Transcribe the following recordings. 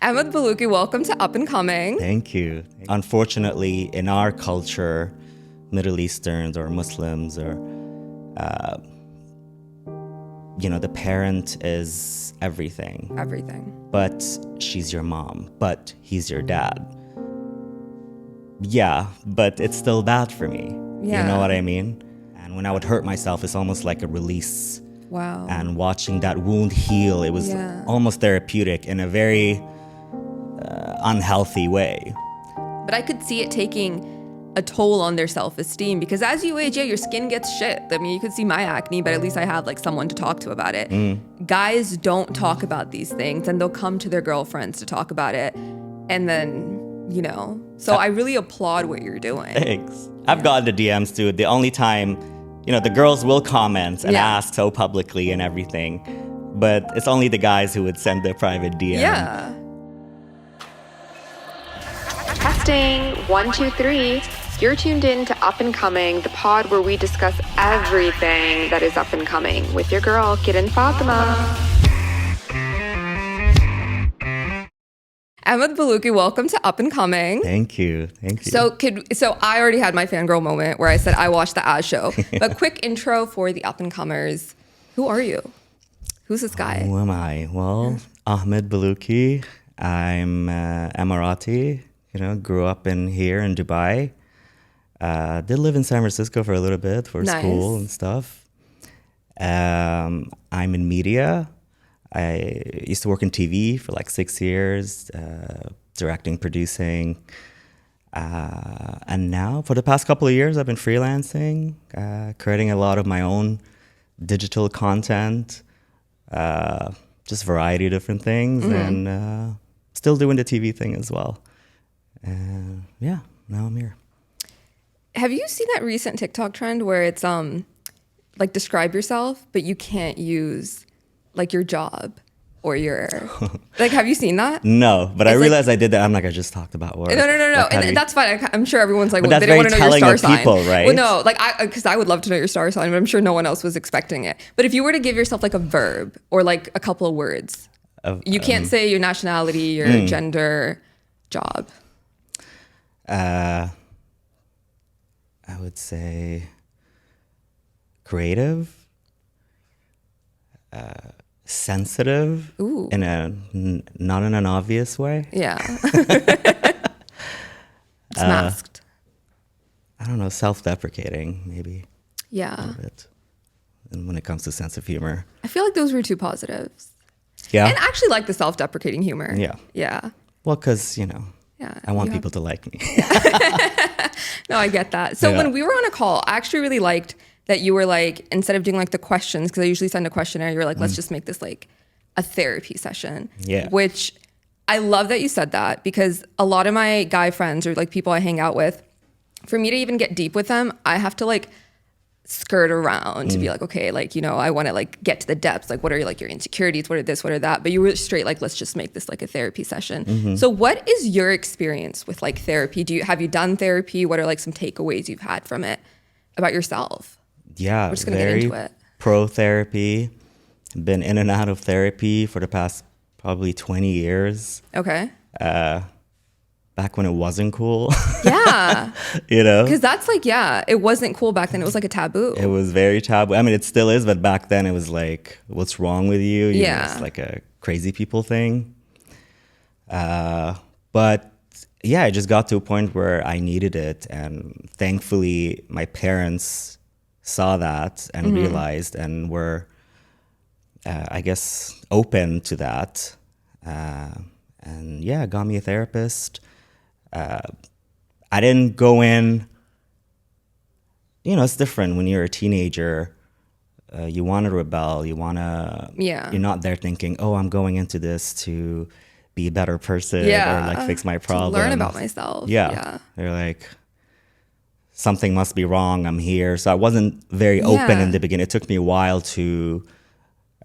Ahmed Bolooki, welcome to Up and Coming. Thank you. Unfortunately, in our culture, Middle Easterns or Muslims or, the parent is everything. Everything. But she's your mom, but he's your dad. Yeah, but it's still bad for me. Yeah. You know what I mean? And when I would hurt myself, it's almost like a release. Wow. And watching that wound heal, it was almost therapeutic in a very unhealthy way. But I could see it taking a toll on their self-esteem because as you age, your skin gets shit. I mean, you could see my acne, but at least I have like someone to talk to about it. Guys don't talk about these things and they'll come to their girlfriends to talk about it. And then, so I really applaud what you're doing. Thanks. I've gotten the DMs too. The only time, the girls will comment and ask so publicly and everything, but it's only the guys who would send their private DM. Yeah. Testing 1, 2, 3. You're tuned in to Up and Coming, the pod where we discuss everything that is up and coming with your girl, Kiran Fatima. Ahmed Bolooki, welcome to Up and Coming. Thank you. So I already had my fangirl moment where I said I watched the Az show. But quick intro for the up and comers. Who are you? Who's this guy? Who am I? Well, Ahmed Bolooki. I'm Emirati. Grew up here in Dubai. Did live in San Francisco for a little bit for school and stuff. I'm in media. I used to work in TV for like 6 years, directing, producing. And now, for the past couple of years, I've been freelancing, creating a lot of my own digital content, just a variety of different things, and still doing the TV thing as well. Now I'm here. Have you seen that recent TikTok trend where it's like describe yourself, but you can't use like your job or your like? Have you seen that? No, but I realized I did that. I'm like, I just talked about work. No, and that's fine. I'm sure everyone's like, well, they don't want to know your star sign, people, right? Well, no, like because I would love to know your star sign, but I'm sure no one else was expecting it. But if you were to give yourself like a verb or like a couple of words, you can't say your nationality, your gender, job. I would say creative, sensitive, in not in an obvious way. Yeah. It's masked. I don't know, self-deprecating maybe. Yeah. A little bit. And when it comes to sense of humor. I feel like those were two positives. Yeah. And I actually like the self-deprecating humor. Yeah. Yeah. Well, because, I want people to like me. No, I get that. So when we were on a call, I actually really liked that you were like, instead of doing like the questions, because I usually send a questionnaire, you were like, let's just make this like a therapy session. Yeah. Which I love that you said that because a lot of my guy friends or like people I hang out with, for me to even get deep with them, I have to like skirt around to be like, okay, like, I want to like get to the depths. Like, what are like your insecurities? What are this? What are that? But you were straight like, let's just make this like a therapy session. So what is your experience with like therapy? Have you done therapy? What are like some takeaways you've had from it about yourself? Yeah, we're just gonna get into it. Pro therapy. Been in and out of therapy for the past probably 20 years. Okay. Back when it wasn't cool. Yeah. Because that's like, it wasn't cool back then. It was like a taboo. It was very taboo. I mean, it still is, but back then it was like, what's wrong with you? It's like a crazy people thing. But yeah, I just got to a point where I needed it. And thankfully, my parents saw that and realized and were, I guess, open to that. And got me a therapist. I didn't go in, it's different when you're a teenager. You want to rebel. You want to, you're not there thinking, oh, I'm going into this to be a better person or like fix my problems. To learn about myself. Yeah. They're like, something must be wrong. I'm here. So I wasn't very open in the beginning. It took me a while to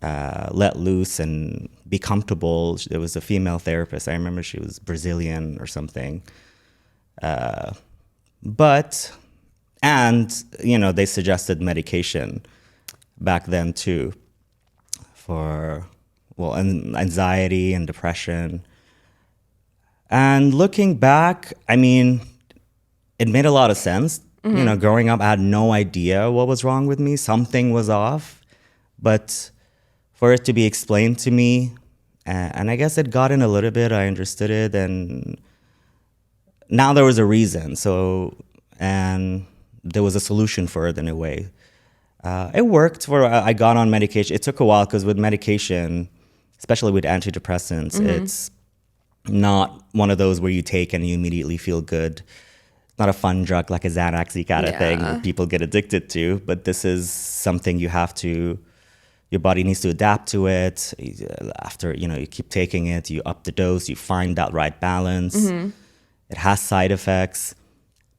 let loose and be comfortable. There was a female therapist. I remember she was Brazilian or something. They suggested medication back then too for, anxiety and depression. And looking back, I mean, it made a lot of sense. You know, growing up, I had no idea what was wrong with me. Something was off. But for it to be explained to me, and I guess it got in a little bit, I understood it. And now there was a reason. And there was a solution for it in a way. It worked for, I got on medication. It took a while because with medication, especially with antidepressants, it's not one of those where you take and you immediately feel good. Not a fun drug like a Xanax kind of thing that people get addicted to, but this is something your body needs to adapt to it. After, you keep taking it, you up the dose, you find that right balance. It has side effects,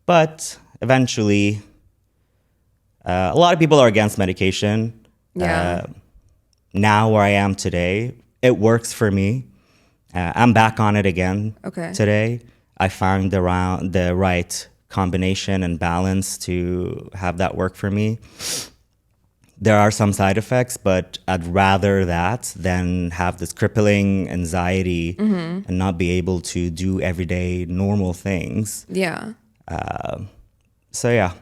but eventually, a lot of people are against medication. Now where I am today, it works for me. I'm back on it again today. I found the right combination and balance to have that work for me. There are some side effects, but I'd rather that than have this crippling anxiety and not be able to do everyday normal things. Yeah. So yeah,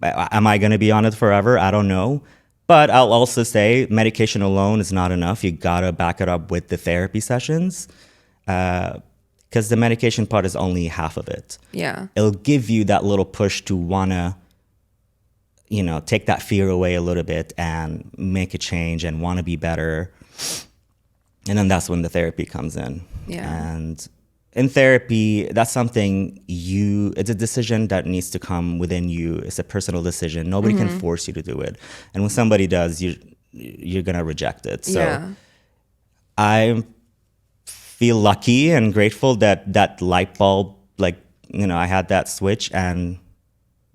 am I going to be on it forever? I don't know. But I'll also say medication alone is not enough. You got to back it up with the therapy sessions. Because the medication part is only half of it. Yeah. It'll give you that little push to want to, take that fear away a little bit and make a change and want to be better. And then that's when the therapy comes in. Yeah. And in therapy, that's something it's a decision that needs to come within you. It's a personal decision. Nobody can force you to do it. And when somebody does, you're going to reject it. So I feel lucky and grateful that light bulb, I had that switch and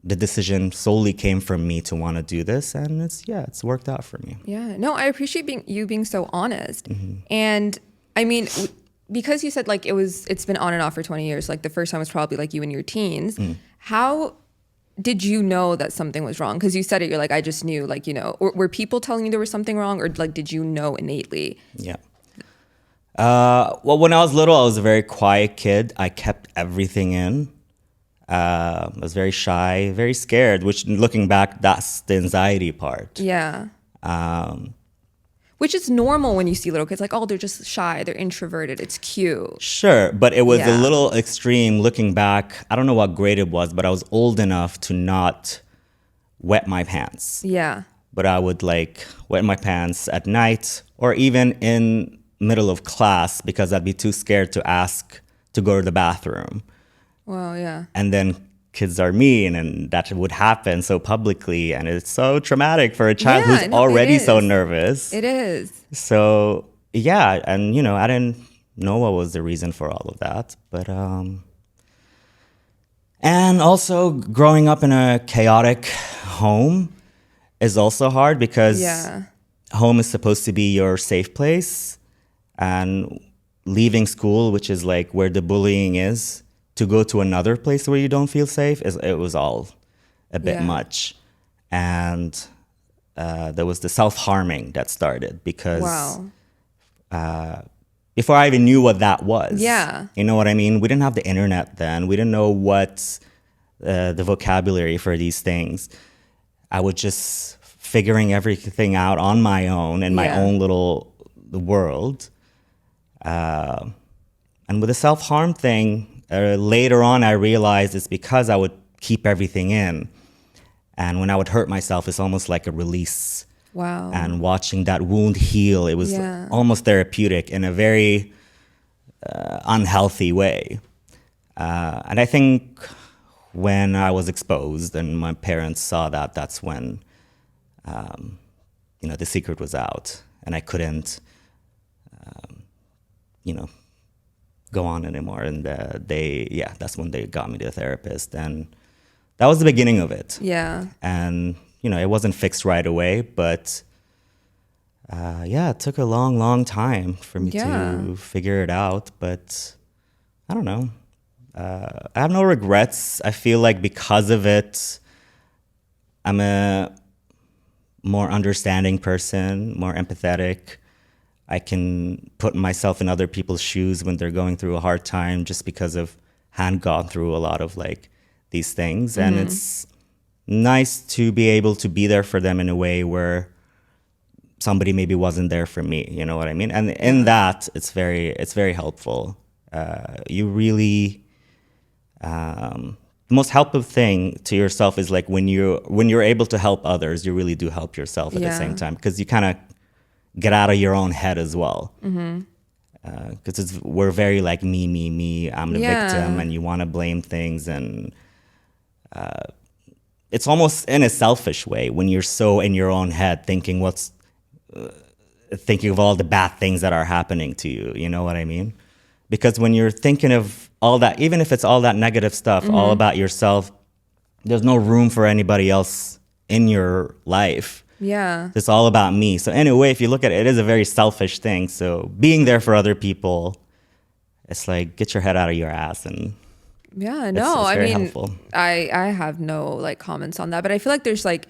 the decision solely came from me to want to do this. And it's worked out for me. Yeah. No, I appreciate you being so honest. And I mean, because you said it's been on and off for 20 years, the first time was probably you in your teens. How did you know that something was wrong? Because you said it, you're I just knew, were people telling you there was something wrong, or did you know innately? Yeah. Well, when I was little, I was a very quiet kid. I kept everything in. I was very shy, very scared, which looking back, that's the anxiety part. Yeah. Which is normal when you see little kids, they're just shy, they're introverted, it's cute. Sure, but it was a little extreme looking back. I don't know what grade it was, but I was old enough to not wet my pants. Yeah. But I would wet my pants at night or even in middle of class because I'd be too scared to ask to go to the bathroom. Wow, yeah. And then kids are mean and that would happen so publicly, and it's so traumatic for a child who's already so nervous. It is. So yeah, and I didn't know what was the reason for all of that, but and also growing up in a chaotic home is also hard because home is supposed to be your safe place, and leaving school, which is where the bullying is, to go to another place where you don't feel safe, it was all a bit much. And there was the self-harming that started because before I even knew what that was. Yeah. You know what I mean? We didn't have the internet then. We didn't know what the vocabulary for these things. I was just figuring everything out on my own in my own little world. And with the self-harm thing, later on, I realized it's because I would keep everything in. And when I would hurt myself, it's almost like a release. Wow. And watching that wound heal, it was almost therapeutic in a very unhealthy way. And I think when I was exposed and my parents saw that, that's when, the secret was out. And I couldn't, go on anymore. And that's when they got me to a therapist. And that was the beginning of it. Yeah. And, it wasn't fixed right away, but it took a long, long time for me to figure it out. But I don't know. I have no regrets. I feel like because of it, I'm a more understanding person, more empathetic. I can put myself in other people's shoes when they're going through a hard time, just because of having gone through a lot of like these things. And it's nice to be able to be there for them in a way where somebody maybe wasn't there for me. You know what I mean? And in that, it's very helpful. You really, the most helpful thing to yourself is like when you're able to help others, you really do help yourself at the same time, because you kind of get out of your own head as well. Because we're very like me, I'm the victim, and you want to blame things, and it's almost in a selfish way when you're so in your own head thinking of all the bad things that are happening to you. You know what I mean? Because when you're thinking of all that, even if it's all that negative stuff, all about yourself, there's no room for anybody else in your life. Yeah. It's all about me. So anyway, if you look at it, it is a very selfish thing. So being there for other people, it's like, get your head out of your ass. And yeah, it's no, I very mean, helpful. I have no like comments on that, but I feel like there's like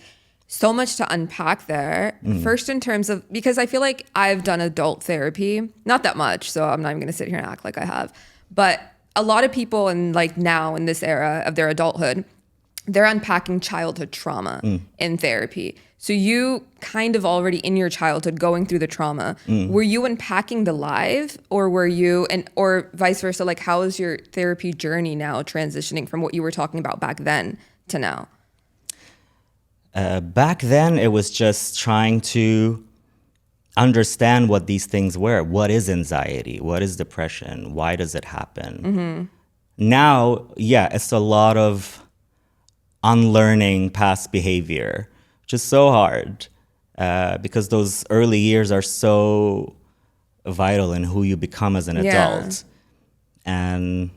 so much to unpack there. First, in terms of, because I feel like I've done adult therapy, not that much, so I'm not even going to sit here and act like I have, but a lot of people in like now in this era of their adulthood, they're unpacking childhood trauma in therapy. So you kind of already in your childhood going through the trauma, were you unpacking the live, or were you, or vice versa? Like, how is your therapy journey now transitioning from what you were talking about back then to now? Back then, it was just trying to understand what these things were. What is anxiety? What is depression? Why does it happen? Now, yeah, it's a lot of unlearning past behavior, which is so hard because those early years are so vital in who you become as an adult. And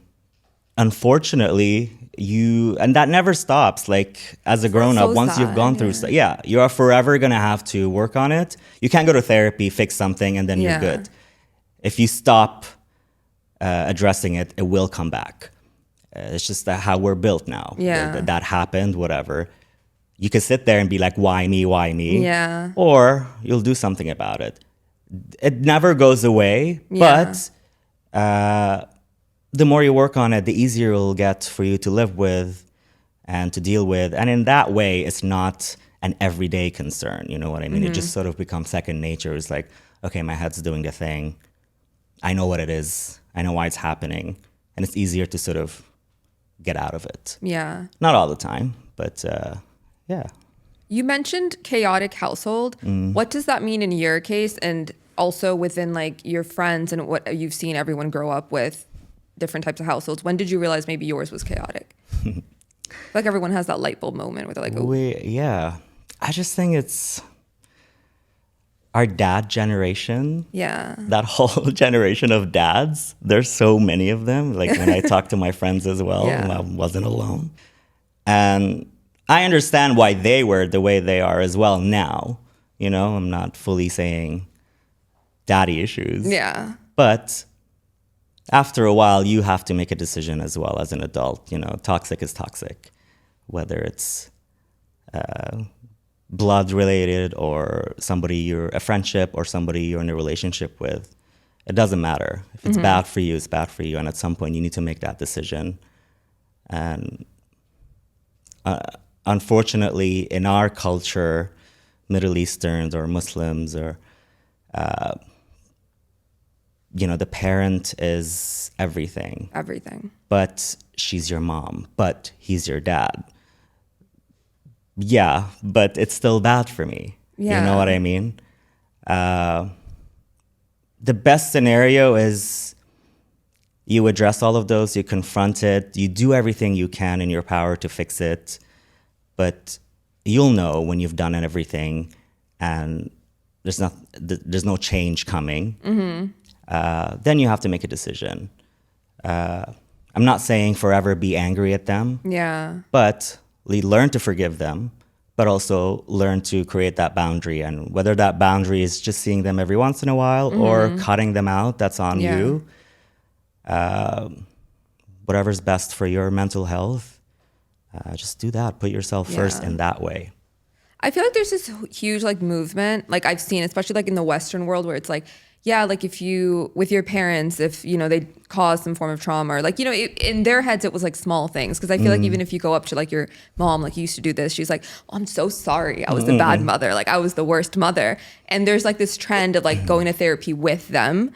unfortunately, and that never stops. Like as a grown up, once you've gone through stuff, you are forever going to have to work on it. You can't go to therapy, fix something, and then you're good. If you stop addressing it, it will come back. It's just how we're built now. That happened, whatever. You can sit there and be like, why me, why me? Yeah. Or you'll do something about it. It never goes away, but the more you work on it, the easier it'll get for you to live with and to deal with. And in that way, it's not an everyday concern. You know what I mean? It just sort of becomes second nature. It's like, okay, my head's doing the thing. I know what it is. I know why it's happening. And it's easier to sort of get out of it. Yeah. Not all the time, but yeah. You mentioned chaotic household. What does that mean in your case, and also within like your friends and what you've seen everyone grow up with, different types of households? When did you realize maybe yours was chaotic? Like everyone has that light bulb moment where they're like, oh. Yeah. I just think it's our dad generation. Yeah. That whole generation of dads. There's so many of them. Like when I talk to my friends as well, I wasn't alone. And I understand why they were the way they are as well now. You know, I'm not fully saying daddy issues. Yeah. But after a while, you have to make a decision as well as an adult. You know, toxic is toxic, whether it's blood related or a friendship or somebody you're in a relationship with. It doesn't matter. If it's bad for you, it's bad for you. And at some point, you need to make that decision. And unfortunately, in our culture, Middle Easterns or Muslims or the parent is everything. Everything. But she's your mom. But he's your dad. Yeah, but it's still bad for me. Yeah. You know what I mean? The best scenario is you address all of those, you confront it, you do everything you can in your power to fix it. But you'll know when you've done everything and there's no change coming. Then you have to make a decision. I'm not saying forever be angry at them. Yeah. But learn to forgive them, but also learn to create that boundary. And whether that boundary is just seeing them every once in a while or cutting them out, that's on you. Whatever's best for your mental health, just do that. Put yourself first in that way. I feel like there's this huge like movement, like I've seen, especially like in the Western world, where it's like, yeah, like if you, with your parents, if, you know, they caused some form of trauma or like, you know, in their heads, it was like small things. Cause I feel like even if you go up to like your mom, like you used to do this, she's like, oh, I'm so sorry. I was the bad mother. Like I was the worst mother. And there's like this trend of like going to therapy with them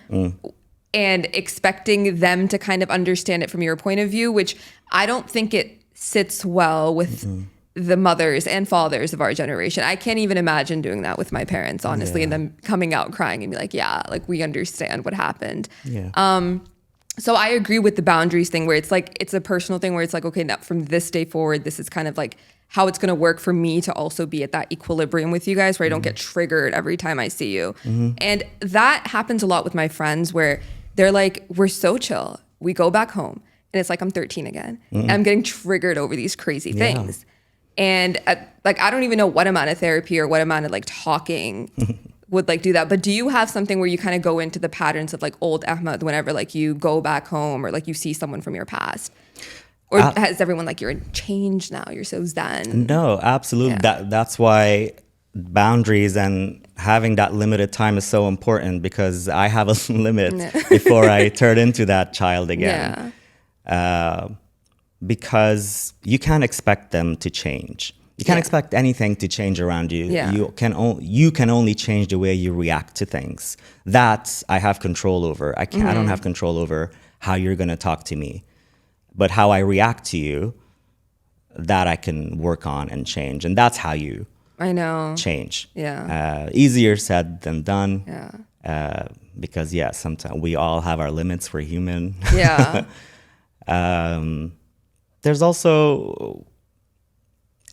and expecting them to kind of understand it from your point of view, which I don't think it sits well with the mothers and fathers of our generation. I can't even imagine doing that with my parents, honestly, and them coming out crying and be like, yeah, like we understand what happened. Yeah. So I agree with the boundaries thing where it's like, it's a personal thing where it's like, okay, now from this day forward, this is kind of like how it's going to work for me to also be at that equilibrium with you guys where I don't get triggered every time I see you. And that happens a lot with my friends where they're like, we're so chill. We go back home and it's like, I'm 13 again. And I'm getting triggered over these crazy things. And like, I don't even know what amount of therapy or what amount of like talking would like do that. But do you have something where you kind of go into the patterns of like old Ahmed whenever like you go back home or like you see someone from your past? Or has everyone like, you're changed now, you're so zen? No, absolutely. That's why boundaries and having that limited time is so important, because I have a limit before I turn into that child again. Because you can't expect them to change. You can't expect anything to change around you. You can only change the way you react to things. That I have control over. I don't have control over how you're going to talk to me. But how I react to you, that I can work on and change. And that's how you change. Easier said than done. Because sometimes we all have our limits. We're human. There's also,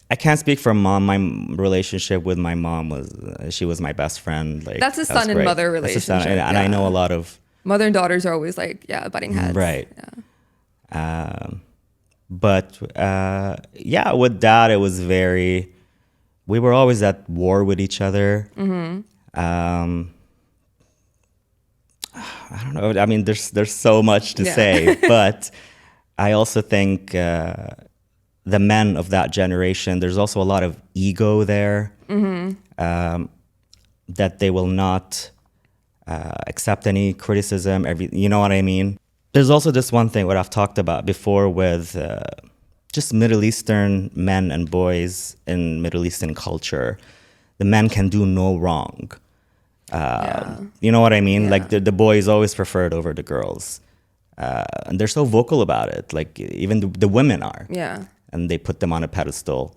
I can't speak for mom. My relationship with my mom she was my best friend. Like that's a son and mother relationship. And I know a lot of mother and daughters are always like, butting heads. Right. But with dad, it was we were always at war with each other. I don't know. I mean, there's so much to say, but I also think the men of that generation, there's also a lot of ego there, that they will not accept any criticism. You know what I mean? There's also this one thing what I've talked about before with just Middle Eastern men and boys in Middle Eastern culture. The men can do no wrong. You know what I mean? Like the boys always preferred over the girls. And they're so vocal about it. Like even the women are. And they put them on a pedestal.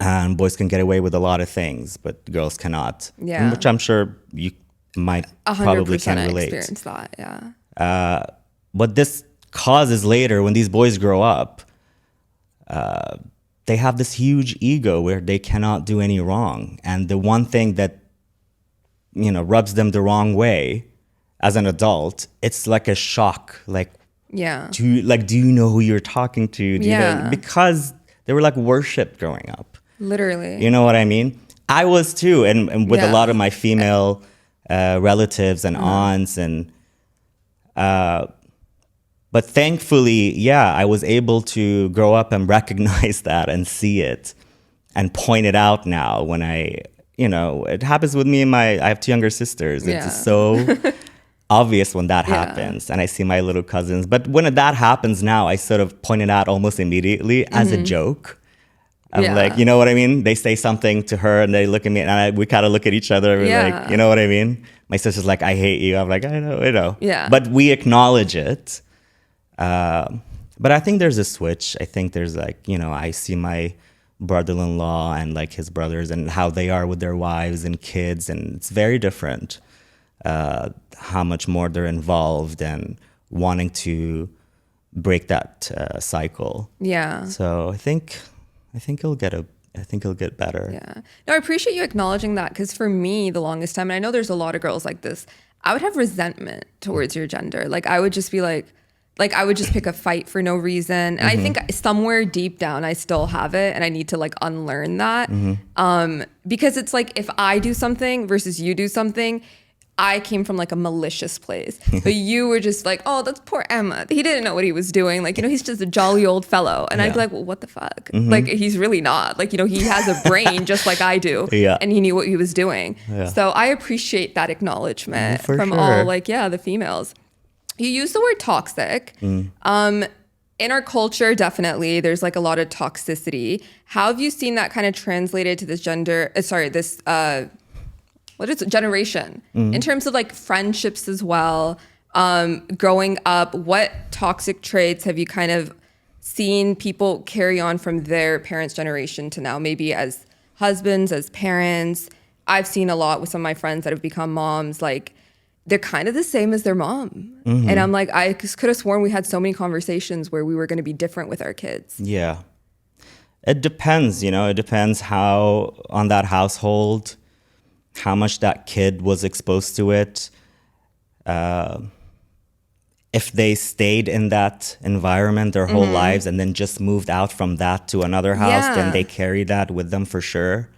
And boys can get away with a lot of things, but girls cannot. Which I'm sure you might probably can relate. 100% experience that, What this causes later when these boys grow up, they have this huge ego where they cannot do any wrong. And the one thing that, rubs them the wrong way as an adult, it's like a shock. Like, do you know who you're talking to? Do you know? Because they were like worshipped growing up. Literally. You know what I mean? I was too. And with a lot of my female relatives and aunts and... But thankfully, I was able to grow up and recognize that and see it and point it out now when it happens with me and I have two younger sisters. It's so obvious when that happens. And I see my little cousins. But when that happens now, I sort of point it out almost immediately as a joke. I'm like, you know what I mean? They say something to her and they look at me and we kind of look at each other. We're like, you know what I mean? My sister's like, I hate you. I'm like, I know. But we acknowledge it. But I think there's a switch. I think there's like, I see my brother-in-law and like his brothers and how they are with their wives and kids. And it's very different, how much more they're involved and wanting to break that cycle. So I think it'll get better. No, I appreciate you acknowledging that, because for me, the longest time, and I know there's a lot of girls like this, I would have resentment towards your gender. Like I would just be like I would just pick a fight for no reason. And I think somewhere deep down, I still have it, and I need to like unlearn that. Because it's like if I do something versus you do something, I came from like a malicious place, but you were just like, oh, that's poor Emma. He didn't know what he was doing. Like, he's just a jolly old fellow. And I'd be like, well, what the fuck? Like, he's really not. Like, he has a brain just like I do. Yeah. And he knew what he was doing. Yeah. So I appreciate that acknowledgement from sure. all, like, the females. You use the word toxic. In our culture, definitely, there's like a lot of toxicity. How have you seen that kind of translated to this what is it, generation, in terms of like friendships as well? Growing up, what toxic traits have you kind of seen people carry on from their parents' generation to now, maybe as husbands, as parents? I've seen a lot with some of my friends that have become moms, like they're kind of the same as their mom. And I'm like, I could have sworn we had so many conversations where we were going to be different with our kids. Yeah. It depends, it depends how on that household, how much that kid was exposed to it. If they stayed in that environment their whole lives and then just moved out from that to another house, then they carry that with them for sure.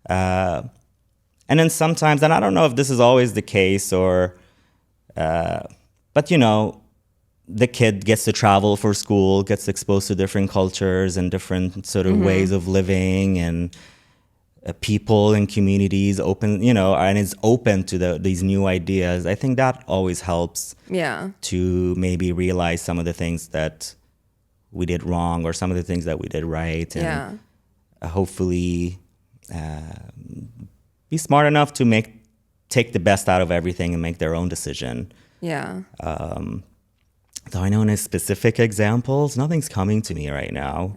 And then sometimes, and I don't know if this is always the case but the kid gets to travel for school, gets exposed to different cultures and different sort of ways of living and people and communities open, and is open to these new ideas. I think that always helps to maybe realize some of the things that we did wrong or some of the things that we did right. And hopefully be smart enough to take the best out of everything and make their own decision. Yeah. Though I know any specific examples, nothing's coming to me right now.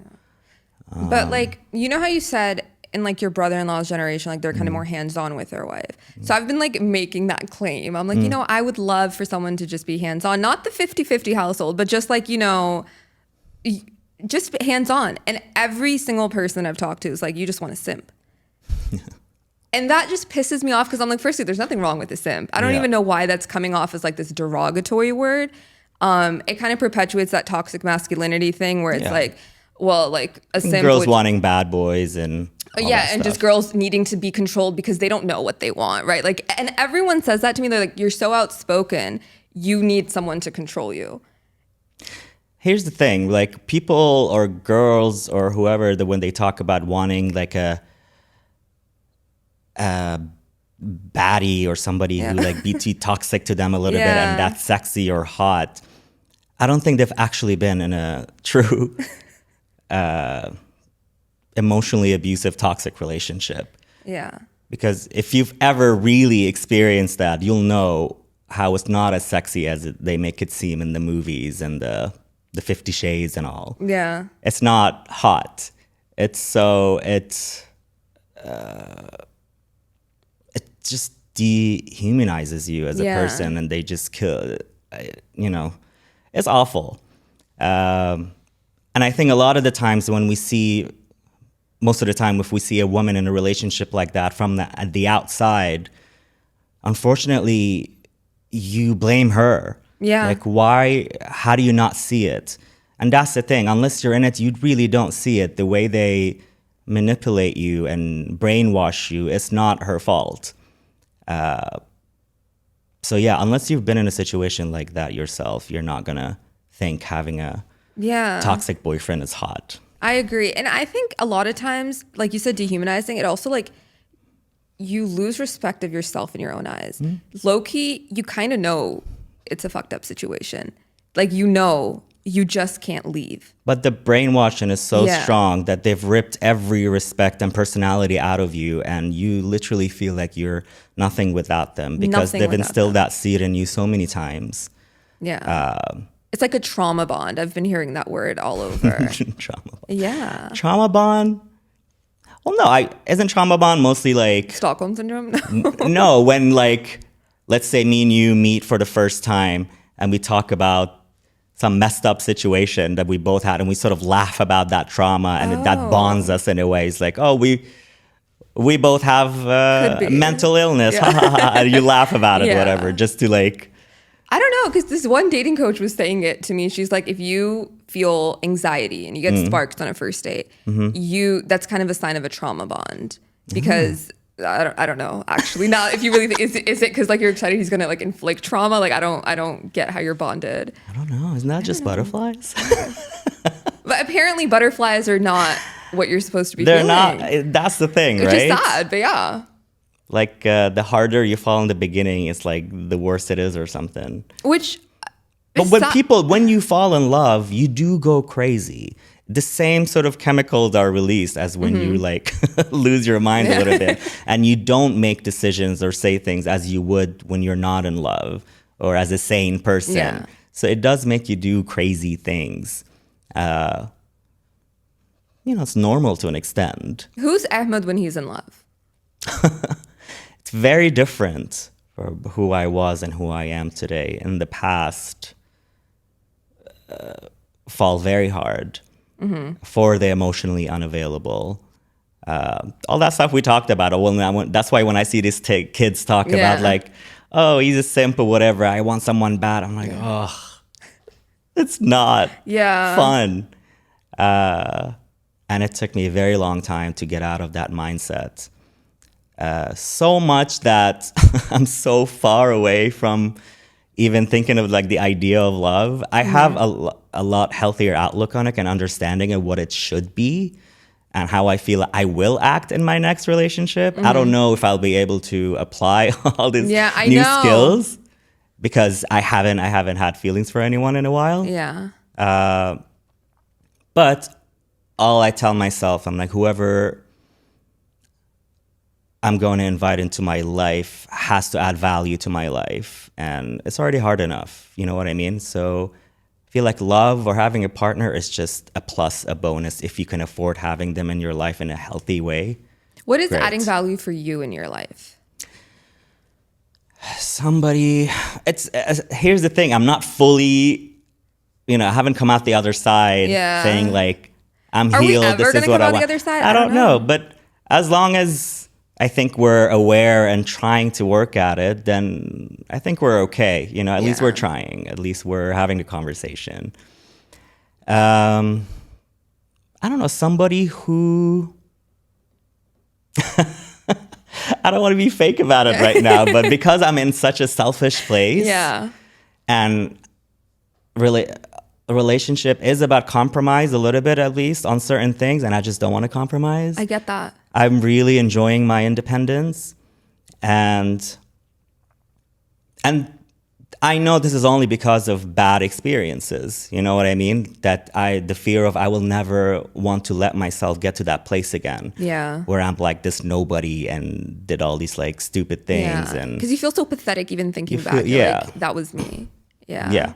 But like, how you said in like your brother-in-law's generation, like they're kind of more hands-on with their wife. So I've been like making that claim. I'm like, I would love for someone to just be hands-on, not the 50-50 household, but just like, just hands-on. And every single person I've talked to is like, you just want to simp. And that just pisses me off because I'm like, firstly, there's nothing wrong with the simp. I don't even know why that's coming off as like this derogatory word. It kind of perpetuates that toxic masculinity thing where it's like, well, like a simp. Girls wanting bad boys and and just girls needing to be controlled because they don't know what they want, right? Like, and everyone says that to me. They're like, you're so outspoken. You need someone to control you. Here's the thing, like people or girls or whoever, when they talk about wanting like a baddie or somebody who like be too toxic to them a little bit and that's sexy or hot, I don't think they've actually been in a true emotionally abusive toxic relationship. Yeah. Because if you've ever really experienced that, you'll know how it's not as sexy as they make it seem in the movies and the 50 Shades and all. Yeah. It's not hot. It just dehumanizes you as a person, and they just kill, it's awful. And I think a lot of the times most of the time, if we see a woman in a relationship like that from the outside, unfortunately, you blame her. Yeah. Like, why? How do you not see it? And that's the thing. Unless you're in it, you really don't see it. The way they manipulate you and brainwash you, it's not her fault. So yeah, unless you've been in a situation like that yourself, you're not gonna think having a toxic boyfriend is hot. I agree. And I think a lot of times, like you said, dehumanizing, it also like you lose respect of yourself in your own eyes. Low-key, you kind of know it's a fucked up situation. Like, you just can't leave. But the brainwashing is so strong that they've ripped every respect and personality out of you, and you literally feel like you're nothing without them because they've instilled that seed in you so many times. Yeah. It's like a trauma bond. I've been hearing that word all over. Trauma bond. Yeah. Trauma bond? Well, no, isn't trauma bond mostly like... Stockholm Syndrome? No, when like, let's say me and you meet for the first time and we talk about some messed up situation that we both had and we sort of laugh about that trauma and that bonds us in a way. It's like, oh, we both have mental illness. And you laugh about it, whatever, just to like... I don't know, because this one dating coach was saying it to me. She's like, if you feel anxiety and you get sparks on a first date, that's kind of a sign of a trauma bond because I don't know. Actually, now if you really think, is it because like you're excited he's gonna like inflict trauma? Like I don't get how you're bonded. I don't know. Isn't that just butterflies? But apparently butterflies are not what you're supposed to be They're feeling. not. That's the thing, Which right? is sad, but yeah. Like the harder you fall in the beginning, it's like the worse it is or something. Which But when you fall in love, you do go crazy. The same sort of chemicals are released as when you like lose your mind a little bit, and you don't make decisions or say things as you would when you're not in love or as a sane person. Yeah. So it does make you do crazy things. It's normal to an extent. Who's Ahmed when he's in love? It's very different for who I was and who I am today. In the past, fall very hard for the emotionally unavailable. All that stuff we talked about. That's why when I see these kids talk about like, oh, he's a simp or whatever, I want someone bad. I'm like, oh, it's not fun. And it took me a very long time to get out of that mindset. So much that I'm so far away from even thinking of like the idea of love. I have a lot healthier outlook on it and understanding of what it should be and how I feel I will act in my next relationship. I don't know if I'll be able to apply all these new skills because I haven't had feelings for anyone in a while. Yeah. But all I tell myself, I'm like, whoever I'm going to invite into my life has to add value to my life. And it's already hard enough. You know what I mean? So I feel like love or having a partner is just a plus, a bonus if you can afford having them in your life in a healthy way. What is adding value for you in your life? Here's the thing. I'm not fully, I haven't come out the other side saying like, I'm healed. This is what I want. The other side? I don't know. But as long as I think we're aware and trying to work at it, then I think we're okay. At least we're trying. At least we're having a conversation. I don't know, somebody who... I don't want to be fake about it right now, but because I'm in such a selfish place, and really... A relationship is about compromise a little bit, at least on certain things, and I just don't want to compromise. I get that. I'm really enjoying my independence, and I know this is only because of bad experiences. You know what I mean? That the fear of I will never want to let myself get to that place again. Yeah. Where I'm like this nobody and did all these like stupid things, and because you feel so pathetic even thinking back. Like, that was me. Yeah. Yeah.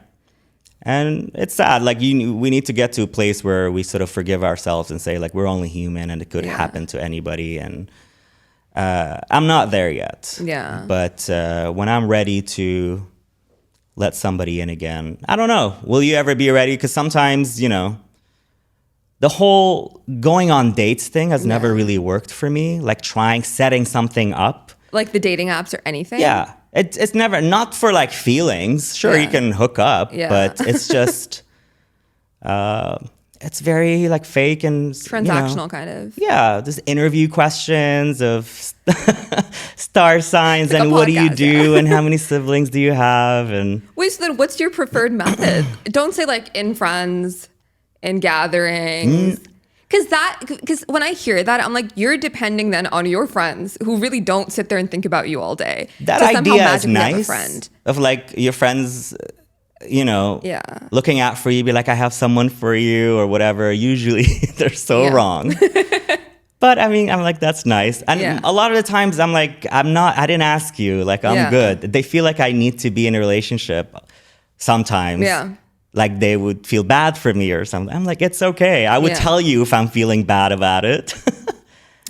And it's sad. Like we need to get to a place where we sort of forgive ourselves and say like we're only human and it could happen to anybody. And I'm not there yet. Yeah. But when I'm ready to let somebody in again, I don't know. Will you ever be ready? Because sometimes the whole going on dates thing has never really worked for me. Like setting something up. Like the dating apps or anything. Yeah. It's never, not for like feelings. Sure, you can hook up, but it's just, it's very like fake and transactional kind of. Yeah, just interview questions of star signs and what do you do and how many siblings do you have and. Wait, so then what's your preferred method? Don't say like in friends, in gatherings. Because when I hear that, I'm like, you're depending then on your friends who really don't sit there and think about you all day. That idea is nice. Friend. Of like your friends, looking out for you, be like, I have someone for you or whatever. Usually they're so wrong. But I mean, I'm like, that's nice. And a lot of the times I'm like, I didn't ask you. Like, I'm good. They feel like I need to be in a relationship sometimes. Yeah. Like they would feel bad for me or something. I'm like, it's okay. I would tell you if I'm feeling bad about it.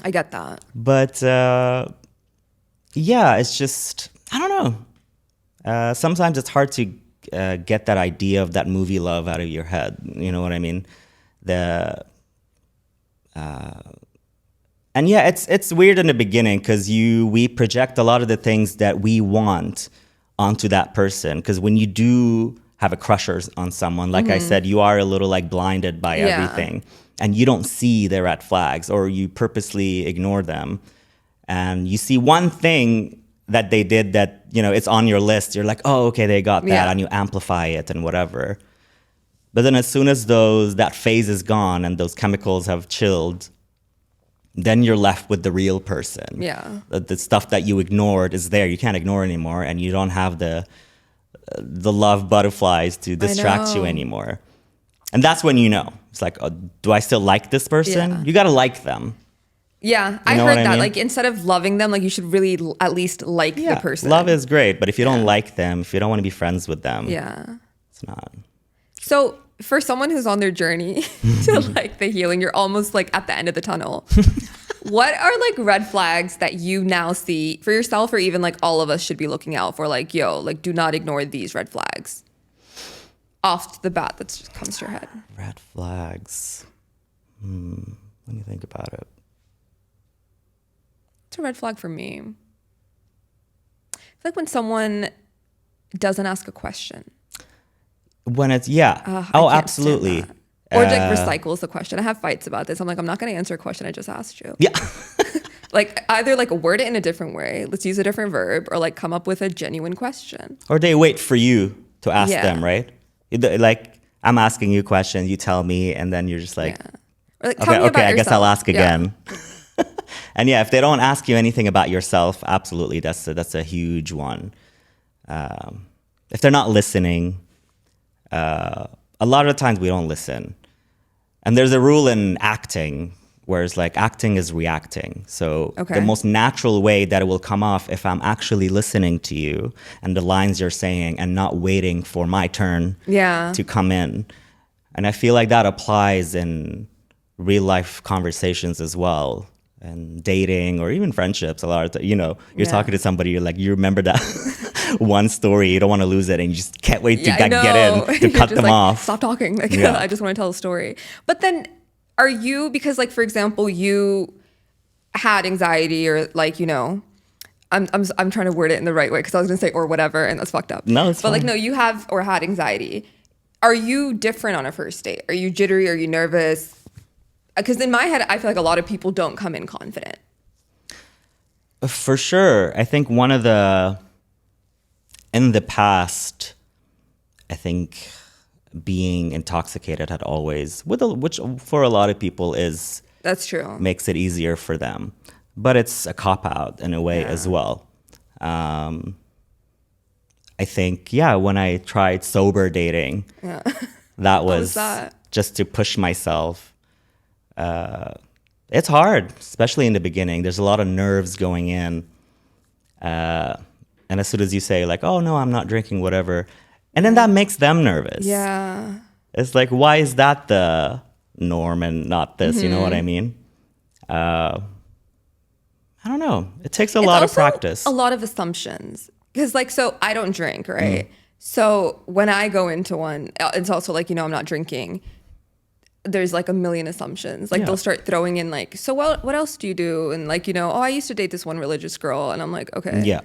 I get that. But it's just, I don't know. Sometimes it's hard to get that idea of that movie love out of your head. You know what I mean? It's weird in the beginning because we project a lot of the things that we want onto that person. Because when you do have a crush on someone, like I said, you are a little like blinded by everything and you don't see the red flags or you purposely ignore them. and you see one thing that they did that, you know, it's on your list. You're like, oh, okay, they got that. Yeah. And you amplify it and whatever. But then as soon as that phase is gone and those chemicals have chilled, then you're left with the real person. Yeah. The stuff that you ignored is there. You can't ignore anymore, and you don't have the love butterflies to distract you know. anymore. And that's when you know. It's like, oh, do I still like this person? Yeah. You got to like them. Yeah, I know heard what I that. mean? Like, instead of loving them, like, you should really at least like the person. Love is great, but if you don't like them, if you don't want to be friends with them, Yeah. it's not. So for someone who's on their journey to like the healing, you're almost like at the end of the tunnel. What are like red flags that you now see for yourself, or even like all of us should be looking out for? Like, yo, like, do not ignore these red flags off the bat that just comes to your head. Red flags. When you think about it. It's a red flag for me. I feel like when someone doesn't ask a question. When it's, I oh, can't stand absolutely. that. Or like recycles the question. I have fights about this. I'm like, I'm not going to answer a question I just asked you. Yeah. Like, either like word it in a different way, let's use a different verb, or like come up with a genuine question. Or they wait for you to ask Yeah. them, right? Like, I'm asking you a question, you tell me, and then you're just like, Yeah. Or like, tell okay, me about I guess I'll yourself. ask again. And yeah, if they don't ask you anything about yourself, absolutely, that's a huge one. If they're not listening, a lot of the times we don't listen. And there's a rule in acting, whereas like acting is reacting. So the most natural way that it will come off, if I'm actually listening to you and the lines you're saying and not waiting for my turn to come in. And I feel like that applies in real life conversations as well, and dating or even friendships. A lot of you're talking to somebody, you're like, you remember that one story, you don't want to lose it, and you just can't wait to get in to You're cut just them like, off. Stop talking. Like, Yeah. I just want to tell a story. But then are you, because like, for example, you had anxiety, or like, I'm trying to word it in the right way, because I was going to say or whatever, and that's fucked up. No, it's But like, fine. no, you have or had anxiety. Are you different on a first date? Are you jittery? Are you nervous? Because in my head, I feel like a lot of people don't come in confident. For sure. I think in the past, I think being intoxicated had always, which for a lot of people That's true. makes it easier for them. But it's a cop-out in a way as well. I think, when I tried sober dating, that was that? just to push myself. It's hard, especially in the beginning. There's a lot of nerves going in. And as soon as you say like, oh no, I'm not drinking, whatever. And then that makes them nervous. Yeah. It's like, why is that the norm and not this? You know what I mean? I don't know. It takes a lot of practice. A lot of assumptions. Because like, so I don't drink, right? So when I go into one, it's also like, I'm not drinking. There's like a million assumptions. Like they'll start throwing in like, so what else do you do? And like, oh, I used to date this one religious girl. And I'm like, okay. Yeah.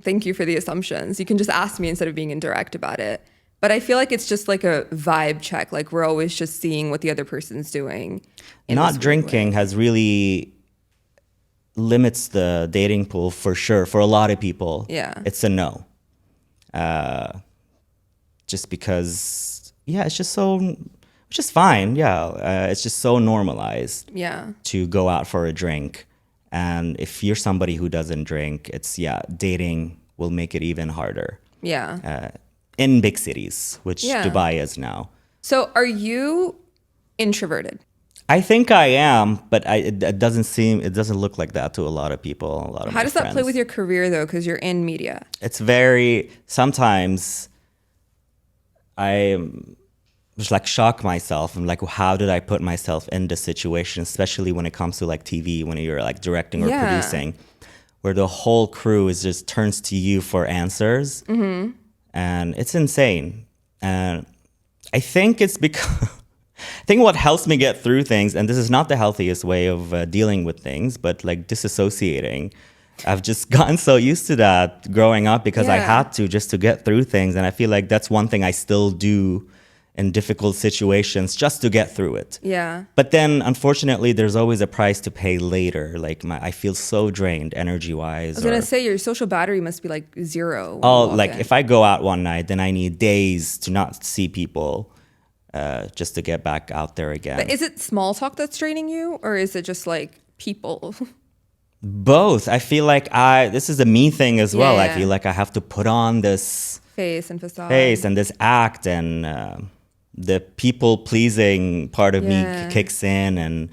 Thank you for the assumptions. You can just ask me instead of being indirect about it. But I feel like it's just like a vibe check. Like we're always just seeing what the other person's doing. Not drinking has really limits the dating pool for sure. For a lot of people, it's a no. Just because, it's just so, which is fine. It's just so normalized to go out for a drink. And if you're somebody who doesn't drink, dating will make it even harder. In big cities, which Dubai is now. So are you introverted? I think I am, but it doesn't look like that to a lot of people. A lot of How my does that play friends. with your career though? Because you're in media. It's sometimes I just like shock myself. I'm like, how did I put myself in this situation? Especially when it comes to like TV, when you're like directing or producing, where the whole crew just turns to you for answers. And it's insane. And I think it's because I think what helps me get through things, and this is not the healthiest way of dealing with things, but like disassociating. I've just gotten so used to that growing up because I had to just to get through things. And I feel like that's one thing I still do in difficult situations just to get through it. Yeah. But then, unfortunately, there's always a price to pay later. Like I feel so drained energy-wise. I was gonna say your social battery must be like zero. when Oh, you walk like in. if I go out one night, then I need days to not see people just to get back out there again. But is it small talk that's draining you, or is it just like people? Both. I feel like this is a me thing as well. I Yeah. feel like I have to put on this Face and facade. face and this act, and the people-pleasing part of Yeah. me kicks in, and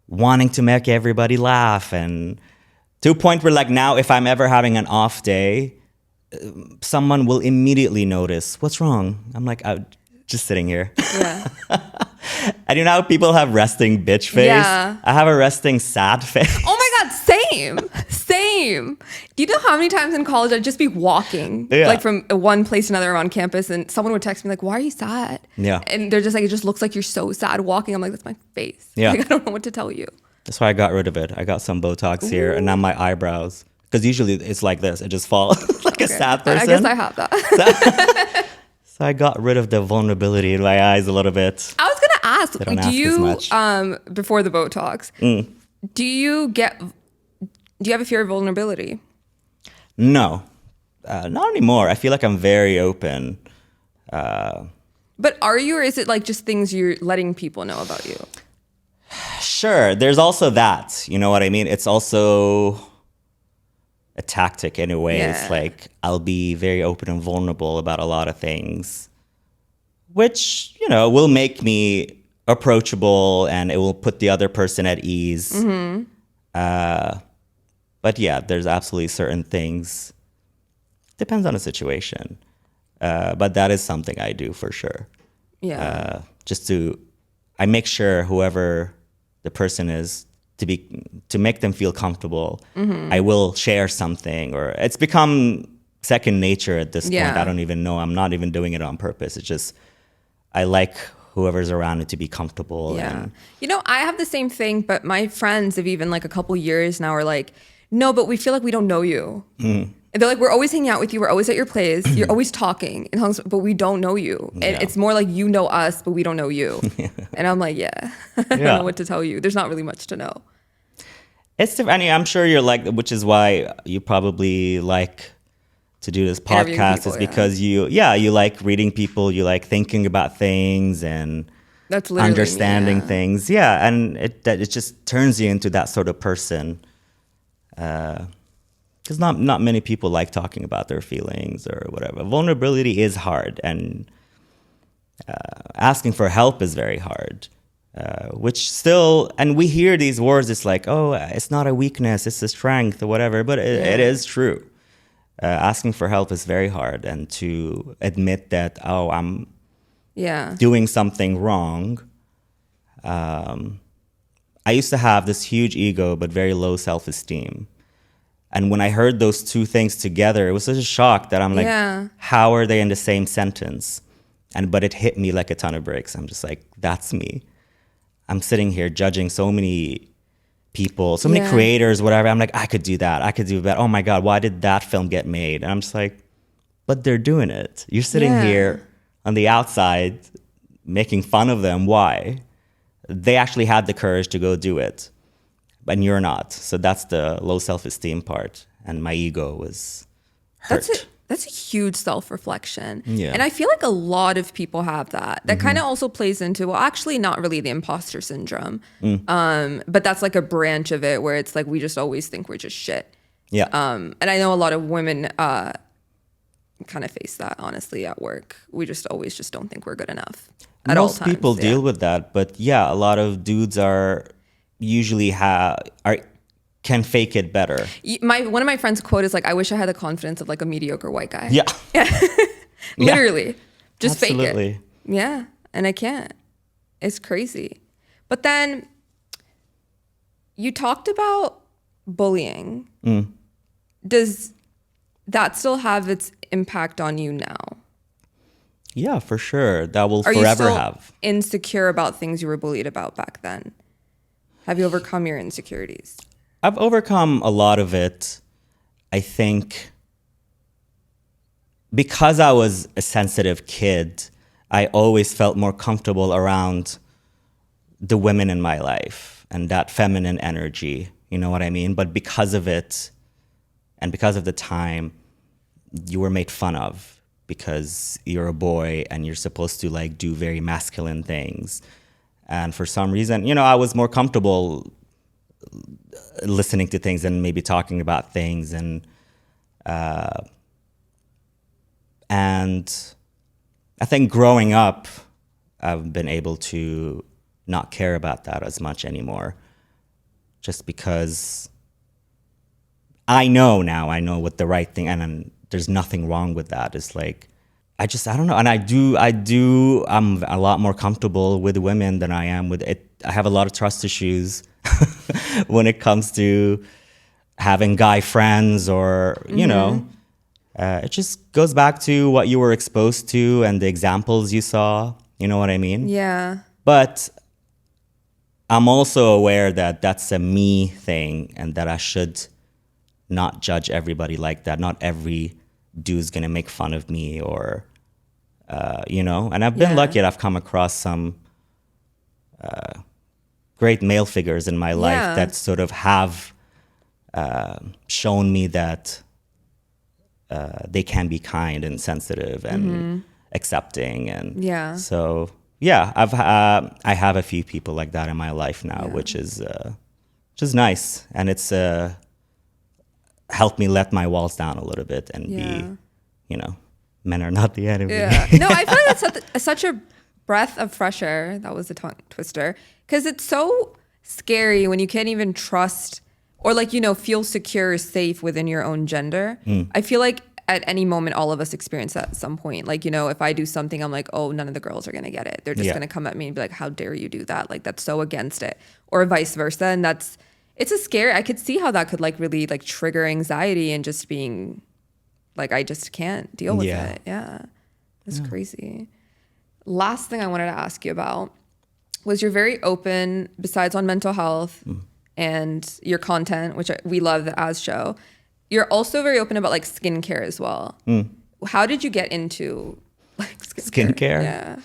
wanting to make everybody laugh, and to a point where like now if I'm ever having an off day, someone will immediately notice, what's wrong? I'm like, I'm just sitting here. Yeah. And you know how people have resting bitch face? Yeah. I have a resting sad face. Oh my God, same. Same. Do you know how many times in college I'd just be walking, Yeah. like from one place to another on campus, and someone would text me like, why are you sad? Yeah. And they're just like, it just looks like you're so sad walking. I'm like, that's my face. Yeah. Like, I don't know what to tell you. That's why I got rid of it. I got some Botox here and now my eyebrows. Because usually it's like this. It just falls like a sad person. I guess I have that. So I got rid of the vulnerability in my eyes a little bit. I was gonna ask, don't do ask as you much. before the Botox, do you have a fear of vulnerability? No, not anymore. I feel like I'm very open. But are you, or is it like just things you're letting people know about you? Sure, there's also that. You know what I mean? It's also a tactic in a way. Yeah. It's like I'll be very open and vulnerable about a lot of things, which, you know, will make me approachable and it will put the other person at ease. But yeah, there's absolutely certain things. Depends on the situation. But that is something I do for sure. Yeah. I make sure whoever the person is, to make them feel comfortable, I will share something, or it's become second nature at this point. Yeah. I don't even know. I'm not even doing it on purpose. It's just, I like whoever's around me to be comfortable. Yeah. And You know, I have the same thing, but my friends have even like a couple years now are like, no, but we feel like we don't know you. And they're like, we're always hanging out with you. We're always at your place. You're always talking, but we don't know you. And Yeah. it's more like you know us, but we don't know you. And I'm like, yeah, I don't Yeah. know what to tell you. There's not really much to know. I mean, I'm sure you're like, which is why you probably like to do this Interviewing podcast, people, is yeah. because you like reading people, you like thinking about things and That's literally me, understanding yeah. things. Yeah, and it just turns you into that sort of person. Because not many people like talking about their feelings or whatever. Vulnerability is hard, and asking for help is very hard. Which still, and we hear these words, it's like, oh, it's not a weakness, it's a strength or whatever, but it is true. Asking for help is very hard, and to admit that, oh, I'm Yeah. doing something wrong. I used to have this huge ego, but very low self-esteem. And when I heard those two things together, it was such a shock that I'm like, Yeah. how are they in the same sentence? But it hit me like a ton of bricks. I'm just like, that's me. I'm sitting here judging so many people, so many Yeah. creators, whatever. I'm like, I could do that. I could do that. Oh my God, why did that film get made? And I'm just like, but they're doing it. You're sitting Yeah. here on the outside making fun of them. Why? They actually had the courage to go do it, and you're not. So that's the low self-esteem part. And my ego was hurt. That's a huge self-reflection. Yeah. And I feel like a lot of people have that. That kind of also plays into, well, actually not really the imposter syndrome. But that's like a branch of it where it's like we just always think we're just shit. Yeah. And I know a lot of women kind of face that, honestly, at work. We just always just don't think we're good enough at all Most times. people Yeah. deal with that, but yeah, a lot of dudes are usually can fake it better. One of my friends' quote is like, I wish I had the confidence of like a mediocre white guy. Yeah. Literally. Just fake Absolutely. it. Yeah. And I can't. It's crazy. But then you talked about bullying. Does that still have its impact on you now? Yeah, for sure. That will Are you forever still have. insecure about things you were bullied about back then? Have you overcome your insecurities? I've overcome a lot of it. I think because I was a sensitive kid, I always felt more comfortable around the women in my life and that feminine energy, you know what I mean? But because of it, and because of the time, you were made fun of because you're a boy and you're supposed to like do very masculine things. And for some reason, you know, I was more comfortable listening to things and maybe talking about things. And I think growing up, I've been able to not care about that as much anymore, just because I know what the right thing, and there's nothing wrong with that. It's like, I don't know. And I'm a lot more comfortable with women than I am with it. I have a lot of trust issues when it comes to having guy friends or, you know, it just goes back to what you were exposed to and the examples you saw. You know what I mean? Yeah. But I'm also aware that that's a me thing and that I should not judge everybody like that. Not every dude's gonna make fun of me or, you know. And I've been lucky that I've come across some great male figures in my life that sort of have shown me that they can be kind and sensitive and accepting. And so, yeah, I have a few people like that in my life now, which is nice. And it's helped me let my walls down a little bit and be, you know, men are not the enemy. Yeah. No, I feel like that's such a breath of fresh air. That was a tongue twister. Because it's so scary when you can't even trust or like, you know, feel secure, safe within your own gender. I feel like at any moment, all of us experience that at some point. Like, you know, if I do something, I'm like, oh, none of the girls are going to get it. They're just going to come at me and be like, how dare you do that? Like, that's so against it. Or vice versa. And it's a scary, I could see how that could like really like trigger anxiety and just being like, I just can't deal with it. Yeah. That's crazy. Last thing I wanted to ask you about was you're very open, besides on mental health and your content, which we love the As show. You're also very open about like skincare as well. How did you get into like skincare?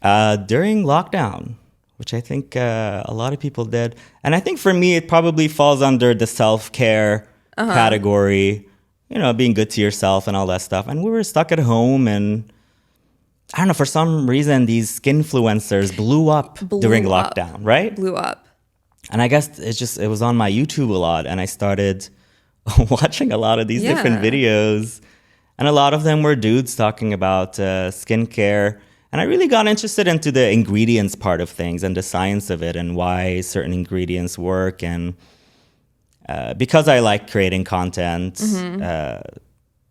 Yeah. During lockdown, which I think a lot of people did. And I think for me, it probably falls under the self-care category, you know, being good to yourself and all that stuff. And we were stuck at home and I don't know, for some reason, these skinfluencers blew up during lockdown, right? Blew up. And I guess it was on my YouTube a lot. And I started watching a lot of these different videos. And a lot of them were dudes talking about skincare. And I really got interested into the ingredients part of things and the science of it and why certain ingredients work. And because I like creating content,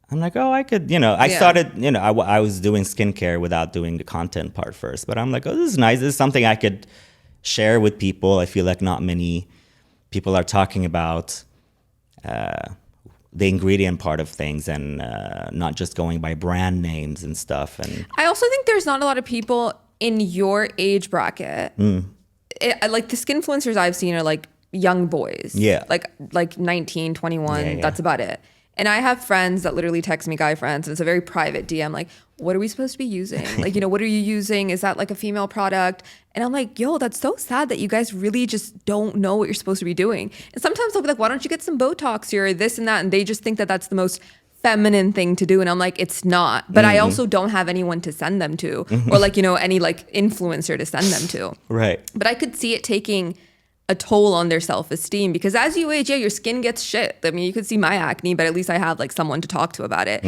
I'm like, oh, I could, you know, I started, you know, I was doing skincare without doing the content part first. But I'm like, oh, this is nice. This is something I could share with people. I feel like not many people are talking about the ingredient part of things and not just going by brand names and stuff. And I also think there's not a lot of people in your age bracket. Like the skinfluencers I've seen are like young boys. Yeah. Like 19, 21. That's about it. And I have friends that literally text me, guy friends, and it's a very private DM, like, what are we supposed to be using? Like, you know, what are you using? Is that like a female product? And I'm like, yo, that's so sad that you guys really just don't know what you're supposed to be doing. And sometimes they'll be like, why don't you get some Botox here or this and that? And they just think that that's the most feminine thing to do. And I'm like, it's not. But I also don't have anyone to send them to or like, you know, any like influencer to send them to. Right. But I could see it taking a toll on their self-esteem because as you age, your skin gets shit. I mean, you could see my acne, but at least I have like someone to talk to about it.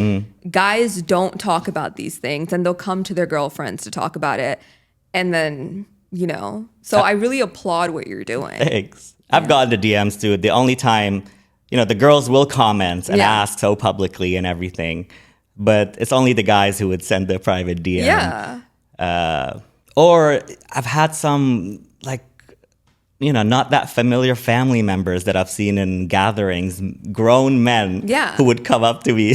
Guys don't talk about these things and they'll come to their girlfriends to talk about it. And then, you know, so I really applaud what you're doing. Thanks. I've gotten the DMs too. The only time, you know, the girls will comment and ask so publicly and everything, but it's only the guys who would send the private DM. Yeah. Or I've had some like, you know, not that familiar family members that I've seen in gatherings, grown men who would come up to me,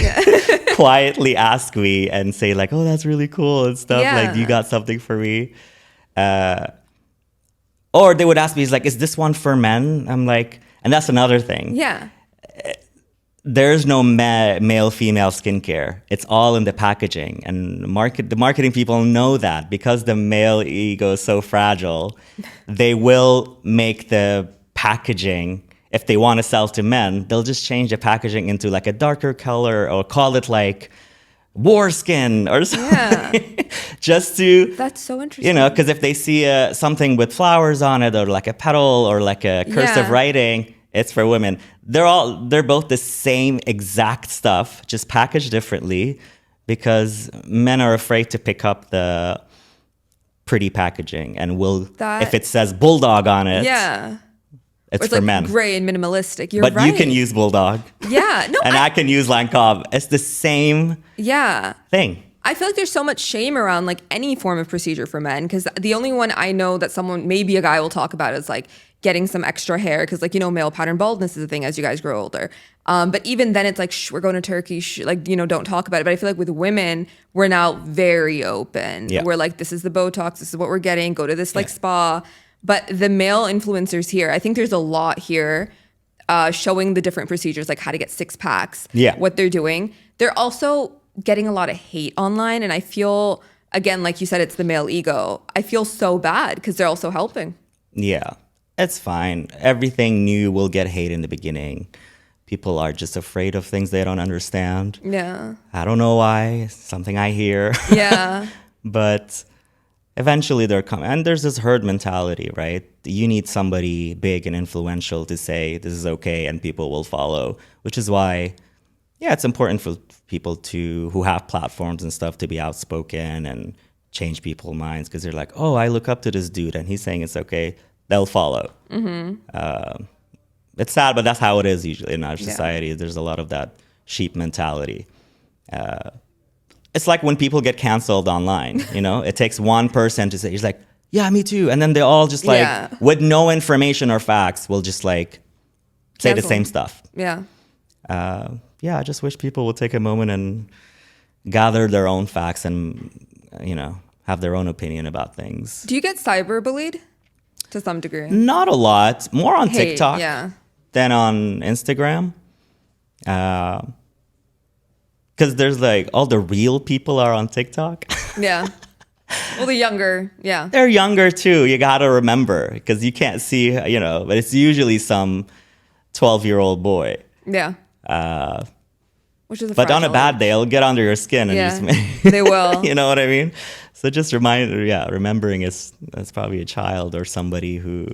quietly ask me and say like, oh, that's really cool and stuff. Like, you got something for me? Or they would ask me, like, is this one for men? I'm like, and that's another thing. Yeah. there's no male-female skincare. It's all in the packaging. And the marketing people know that because the male ego is so fragile, they will make the packaging, if they want to sell to men, they'll just change the packaging into like a darker color or call it like war skin or something. Yeah. Just to... That's so interesting. You know, because if they see something with flowers on it or like a petal or like a cursive writing, it's for women. They're both the same exact stuff, just packaged differently, because men are afraid to pick up the pretty packaging and if it says bulldog on it, it's for like men. Gray and minimalistic. You're but right. you can use bulldog. Yeah, no, and I can use Lancôme. It's the same thing. I feel like there's so much shame around like any form of procedure for men, because the only one I know that someone, maybe a guy will talk about is like getting some extra hair, because like, you know, male pattern baldness is a thing as you guys grow older. But even then it's like, we're going to Turkey, like, you know, don't talk about it. But I feel like with women, we're now very open. Yeah. We're like, this is the Botox, this is what we're getting, go to this like spa. But the male influencers here, I think there's a lot here showing the different procedures, like how to get 6 packs, what they're doing. They're also getting a lot of hate online. And I feel, again, like you said, it's the male ego. I feel so bad because they're also helping. Yeah, it's fine. Everything new will get hate in the beginning. People are just afraid of things they don't understand. Yeah. I don't know why. It's something I hear. Yeah. But eventually they're coming. And there's this herd mentality, right? You need somebody big and influential to say this is okay and people will follow, which is why, it's important for people who have platforms and stuff to be outspoken and change people's minds, because they're like, oh, I look up to this dude and he's saying it's okay. They'll follow. Mm-hmm. It's sad, but that's how it is usually in our society. There's a lot of that sheep mentality. It's like when people get canceled online, you know, it takes one person to say, he's like, yeah, me too. And then they all just like, with no information or facts, will just like say the same stuff. Yeah. I just wish people would take a moment and gather their own facts and, you know, have their own opinion about things. Do you get cyberbullied to some degree? Not a lot. More on TikTok than on Instagram. Because there's like all the real people are on TikTok. Yeah. Well, the younger, They're younger too. You got to remember, because you can't see, you know, but it's usually some 12-year-old boy. Yeah. Which is but on a bad day, it'll get under your skin and they will. You know what I mean? So just remembering it's probably a child or somebody who,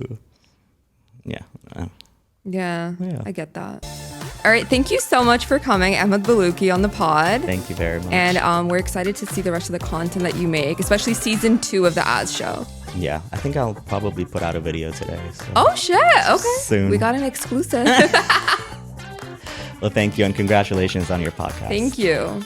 I get that. All right, thank you so much for coming, Ahmed Bolooki, on the pod. Thank you very much. And we're excited to see the rest of the content that you make, especially season 2 of the As Show. Yeah, I think I'll probably put out a video today. So oh shit! Okay, soon. We got an exclusive. Well, thank you, and congratulations on your podcast. Thank you.